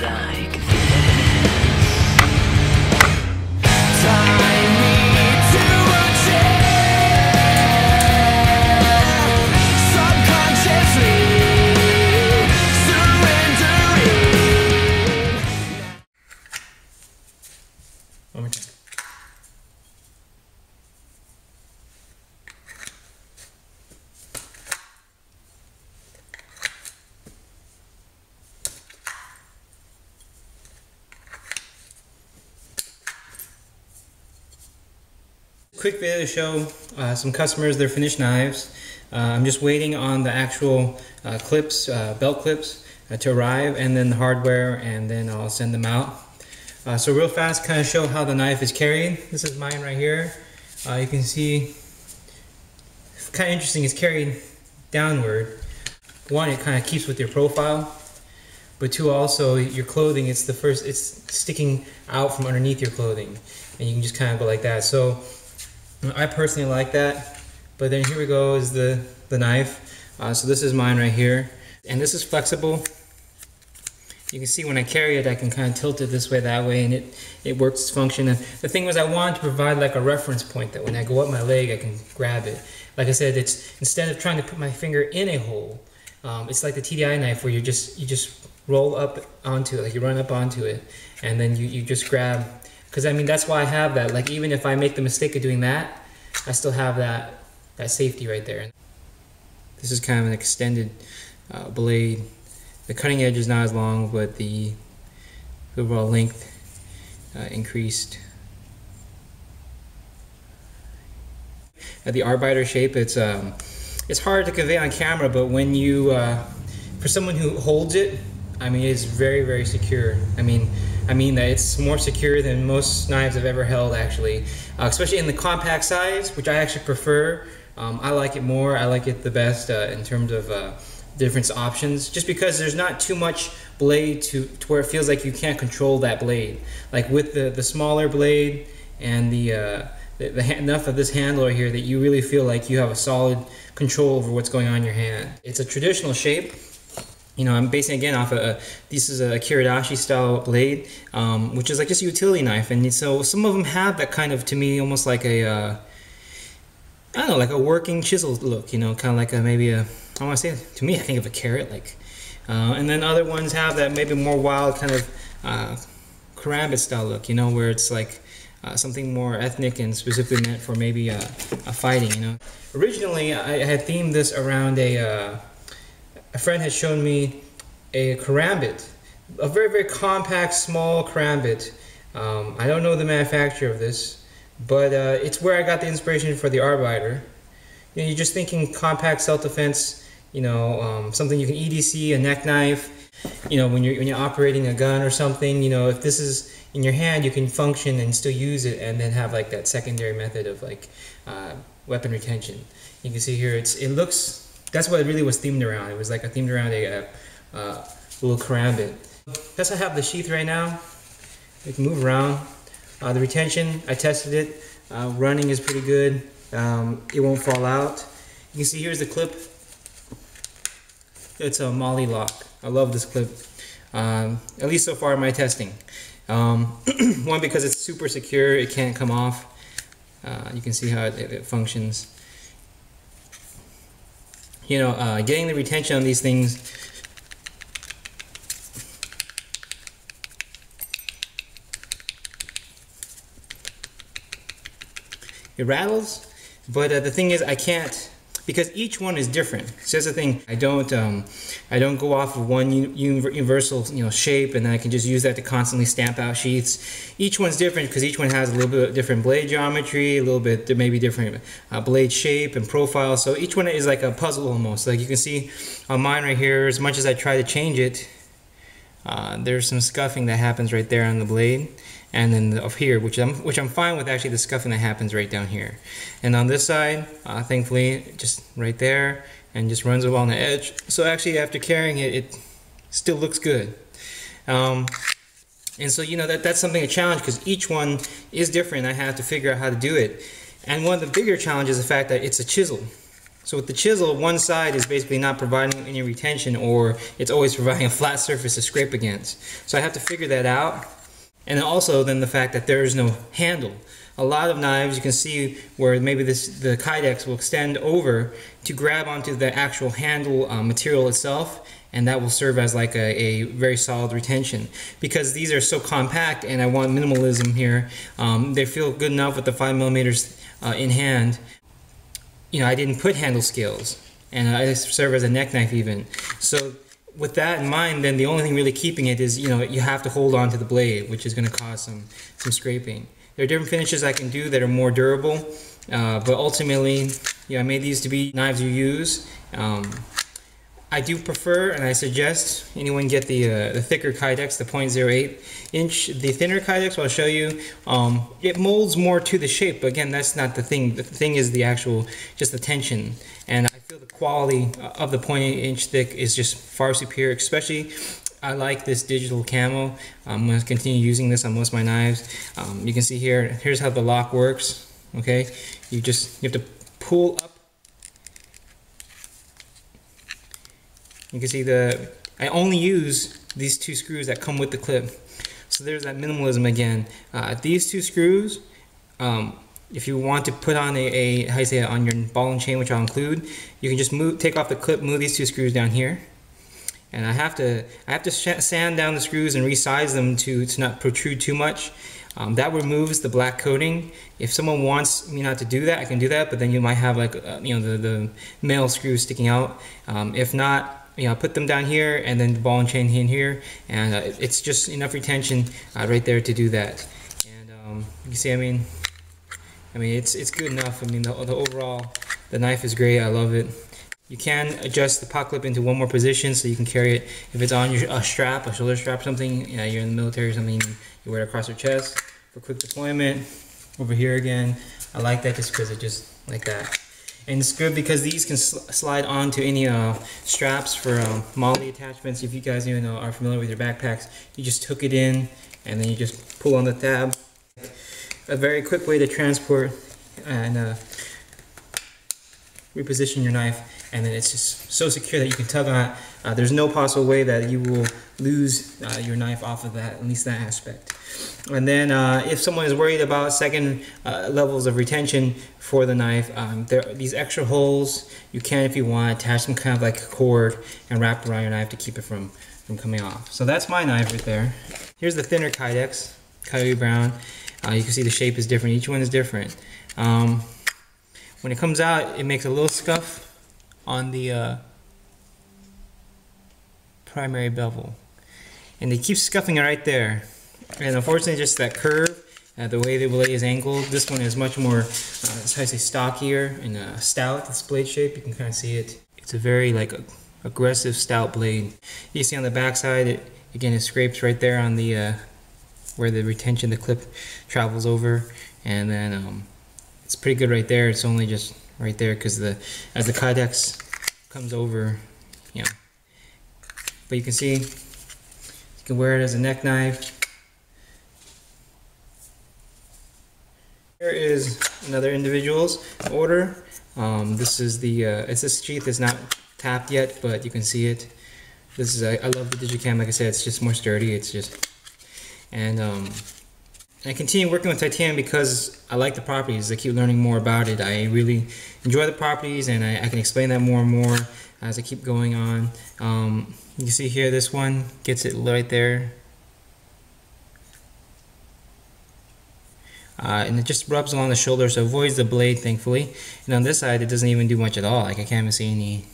like the evidence. Tie me to a chair, subconsciously surrendering. One more time. Quick video to show some customers their finished knives. I'm just waiting on the actual clips, belt clips to arrive, and then the hardware, and then I'll send them out. So real fast, kind of show how the knife is carried. This is mine right here. You can see, it's kind of interesting, it's carried downward. One, it kind of keeps with your profile, but two, also your clothing, it's sticking out from underneath your clothing, and you can just kind of go like that. So I personally like that, but then here we go is the knife. So this is mine right here, and this is flexible. You can see when I carry it, I can kind of tilt it this way, that way, and it works its function. And the thing was, I wanted to provide like a reference point that when I go up my leg, I can grab it. Like I said, it's instead of trying to put my finger in a hole, it's like the TDI knife where you just roll up onto it, like you run up onto it, and then you just grab. Because I mean, that's why I have that. Like even if I make the mistake of doing that, I still have that safety right there. This is kind of an extended blade. The cutting edge is not as long, but the overall length increased. At the Arbiter shape, it's hard to convey on camera, but when you, for someone who holds it, I mean, it's very, very secure. I mean that it's more secure than most knives I've ever held, actually. Especially in the compact size, which I actually prefer. I like it more. I like it the best in terms of different options. Just because there's not too much blade to where it feels like you can't control that blade. Like with the smaller blade and enough of this handle here that you really feel like you have a solid control over what's going on in your hand. It's a traditional shape. You know, I'm basing again off this is a Kiridashi style blade, which is like just a utility knife, and so some of them have that kind of, to me, almost like a, I don't know, like a working chisel look. You know, kind of like maybe I want to say, to me, I think of a carrot, like, and then other ones have that maybe more wild kind of karambit style look. You know, where it's like something more ethnic and specifically meant for maybe a fighting. You know, originally I had themed this around a friend had shown me a karambit, a very, very compact, small karambit. I don't know the manufacturer of this, but it's where I got the inspiration for the Arbiter. You know, you're just thinking compact self-defense, you know, something you can EDC, a neck knife. You know, when you're operating a gun or something, you know, if this is in your hand, you can function and still use it, and then have like that secondary method of like weapon retention. You can see here, it looks. That's what it really was themed around. It was like themed around a little karambit. That's how I have the sheath right now. You can move around. The retention, I tested it. Running is pretty good. It won't fall out. You can see here's the clip. It's a Molly lock. I love this clip. At least so far in my testing. One, because it's super secure. It can't come off. You can see how it functions. You know, getting the retention on these things, it rattles, but the thing is, I can't, because each one is different. So that's the thing. I don't go off of one universal, you know, shape, and then I can just use that to constantly stamp out sheaths. Each one's different because each one has a little bit different blade geometry, a little bit maybe different blade shape and profile. So each one is like a puzzle almost. Like you can see on mine right here, as much as I try to change it, there's some scuffing that happens right there on the blade. And then up here, which I'm fine with, actually, the scuffing that happens right down here. And on this side, thankfully, just right there, and just runs along the edge. So actually, after carrying it, it still looks good. And so, you know, that's something, a challenge, because each one is different. I have to figure out how to do it. And one of the bigger challenges is the fact that it's a chisel. So with the chisel, one side is basically not providing any retention, or it's always providing a flat surface to scrape against. So I have to figure that out. And also then the fact that there is no handle. A lot of knives you can see where maybe the kydex will extend over to grab onto the actual handle material itself, and that will serve as like a very solid retention. Because these are so compact and I want minimalism here, they feel good enough with the 5mm in hand. You know, I didn't put handle scales, and I serve as a neck knife even. So with that in mind, then the only thing really keeping it is, you know, you have to hold on to the blade, which is going to cause some scraping. There are different finishes I can do that are more durable, but ultimately, I made these to be knives you use. I do prefer, and I suggest anyone get the thicker kydex, the 0.08 inch. The thinner kydex, I'll show you, it molds more to the shape, but again, that's not the thing. The thing is the actual, just the tension. And I feel the quality of the 0.8 inch thick is just far superior, especially I like this digital camo. I'm going to continue using this on most of my knives. You can see here's how the lock works, okay? You have to pull up. You can see I only use these 2 screws that come with the clip. So there's that minimalism again. These 2 screws, if you want to put on on your ball and chain, which I'll include, you can just take off the clip, move these 2 screws down here. And I have to sand down the screws and resize them to not protrude too much. That removes the black coating. If someone wants me not to do that, I can do that, but then you might have like the male screws sticking out. If not, put them down here and then the ball and chain in here, and it's just enough retention right there to do that. And you can see, I mean, it's good enough. I mean, the overall, the knife is great. I love it. You can adjust the pot clip into one more position so you can carry it. If it's on a strap, a shoulder strap or something, you're in the military or something, you wear it across your chest for quick deployment. Over here again, I like that just because it just like that. And it's good because these can slide onto any straps for MOLLE attachments. If you guys are familiar with your backpacks, you just hook it in and then you just pull on the tab. A very quick way to transport and reposition your knife, and then it's just so secure that you can tug on it. There's no possible way that you will lose your knife off of that, at least that aspect. And then if someone is worried about second levels of retention for the knife, there are these extra holes. You can, if you want, attach some kind of like a cord and wrap around your knife to keep it from coming off. So that's my knife right there. Here's the thinner kydex, Coyote Brown. You can see the shape is different. Each one is different. When it comes out, it makes a little scuff on the primary bevel, and they keep scuffing it right there. And unfortunately, just that curve, the way the blade is angled, this one is much more, how I say, stockier and stout. This blade shape, you can kind of see it. It's a very aggressive, stout blade. You see on the back side, it scrapes right there on the where the retention, the clip travels over, and then it's pretty good right there. It's only just right there because as the kydex comes over, but you can see you can wear it as a neck knife. Here is another individual's order. This is this sheath is not tapped yet, but you can see it. This is I love the Digicam. Like I said, it's just more sturdy. It's just, and I continue working with titanium because I like the properties. I keep learning more about it. I really enjoy the properties, and I can explain that more and more as I keep going on. You can see here, this one gets it right there. And it just rubs along the shoulder, so it avoids the blade, thankfully. And on this side, it doesn't even do much at all. Like, I can't even see any.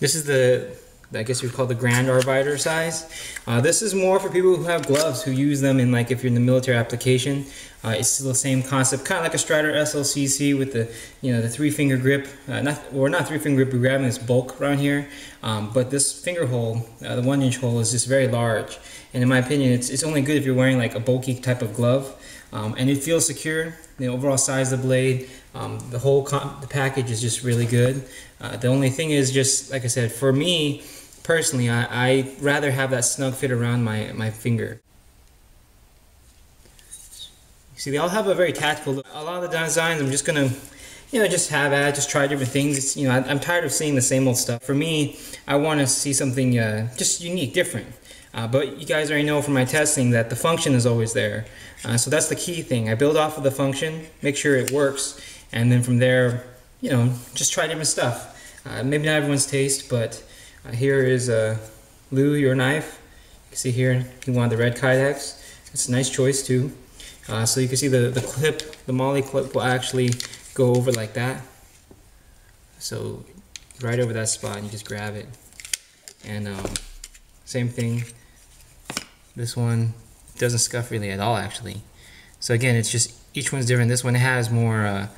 This is I guess you would call the grand arbiter size. This is more for people who have gloves, who use them in, like, if you're in the military application. It's still the same concept, kind of like a Strider SLCC with the, the 3-finger grip. Not 3-finger grip, we're grabbing this bulk around here. But this finger hole, the 1-inch hole, is just very large. And in my opinion, it's only good if you're wearing like a bulky type of glove. And it feels secure. The overall size of the blade, the package is just really good. The only thing is, just like I said, for me personally, I rather have that snug fit around my finger. You see, they all have a very tactical look. A lot of the designs, I'm just gonna, just have at it, just try different things. It's, I'm tired of seeing the same old stuff. For me, I want to see something just unique, different. But you guys already know from my testing that the function is always there. So that's the key thing. I build off of the function, make sure it works, and then from there, just try different stuff. Maybe not everyone's taste, but here is Lou, your knife. You can see here, you want the red Kydex. It's a nice choice too. So you can see the clip, the Molly clip will actually go over like that. So right over that spot, and you just grab it. And same thing. This one doesn't scuff really at all, actually. So again, it's just each one's different. This one has more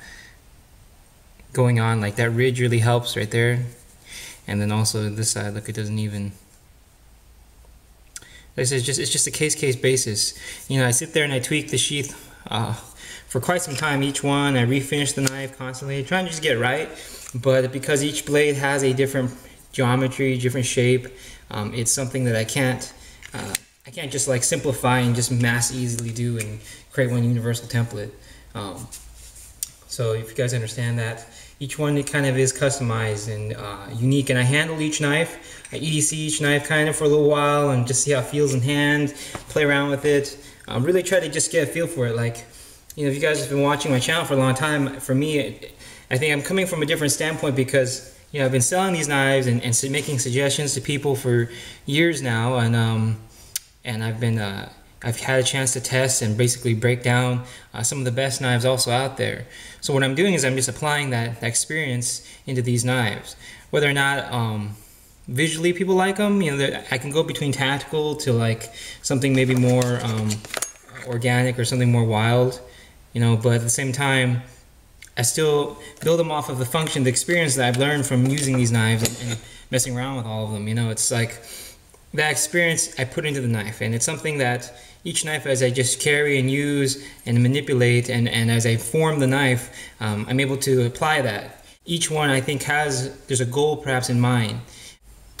going on, like that ridge really helps right there. And then also this side, look, it doesn't even. Like I said, it's just a case basis. I sit there and I tweak the sheath for quite some time. Each one, I refinish the knife constantly, trying to just get it right. But because each blade has a different geometry, different shape, it's something that I can't just like simplify and just mass easily do and create one universal template. So if you guys understand that, each one it kind of is customized and unique, and I handle each knife. I EDC each knife kind of for a little while and just see how it feels in hand, play around with it. Really try to just get a feel for it. Like, if you guys have been watching my channel for a long time, for me, I think I'm coming from a different standpoint because I've been selling these knives and making suggestions to people for years now, and I've had a chance to test and basically break down some of the best knives also out there. So what I'm doing is I'm just applying that experience into these knives. Whether or not visually people like them, I can go between tactical to like something maybe more organic or something more wild, but at the same time, I still build them off of the function, the experience that I've learned from using these knives and messing around with all of them. It's like that experience I put into the knife, and it's something that each knife, as I just carry and use and manipulate, and as I form the knife, I'm able to apply that. Each one, I think, there's a goal perhaps in mind.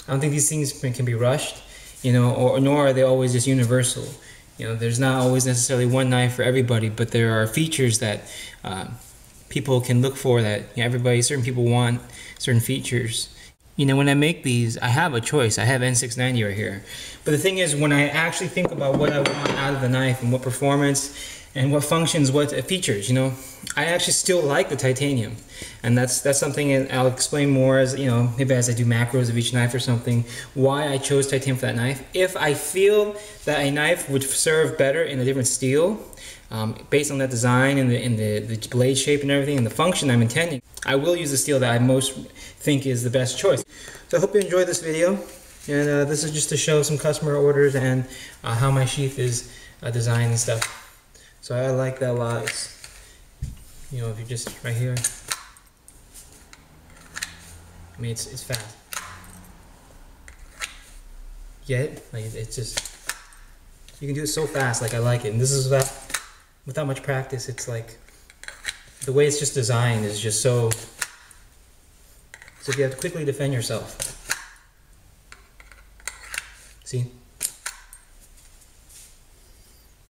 I don't think these things can be rushed, nor are they always just universal. There's not always necessarily one knife for everybody, but there are features that people can look for that certain people want certain features. When I make these, I have a choice. I have N690 right here. But the thing is, when I actually think about what I want out of the knife and what performance and what functions, what features, I actually still like the titanium. And that's something I'll explain more as, maybe as I do macros of each knife or something, why I chose titanium for that knife. If I feel that a knife would serve better in a different steel, based on that design and the blade shape and everything and the function I'm intending, I will use the steel that I most think is the best choice. So I hope you enjoyed this video, and this is just to show some customer orders and how my sheath is designed and stuff. So I like that a lot. It's, if you're just right here, I mean it's fast. Get it? Like it's just, you can do it so fast. Like I like it, and this is without much practice. It's like the way it's just designed is just so you have to quickly defend yourself. See?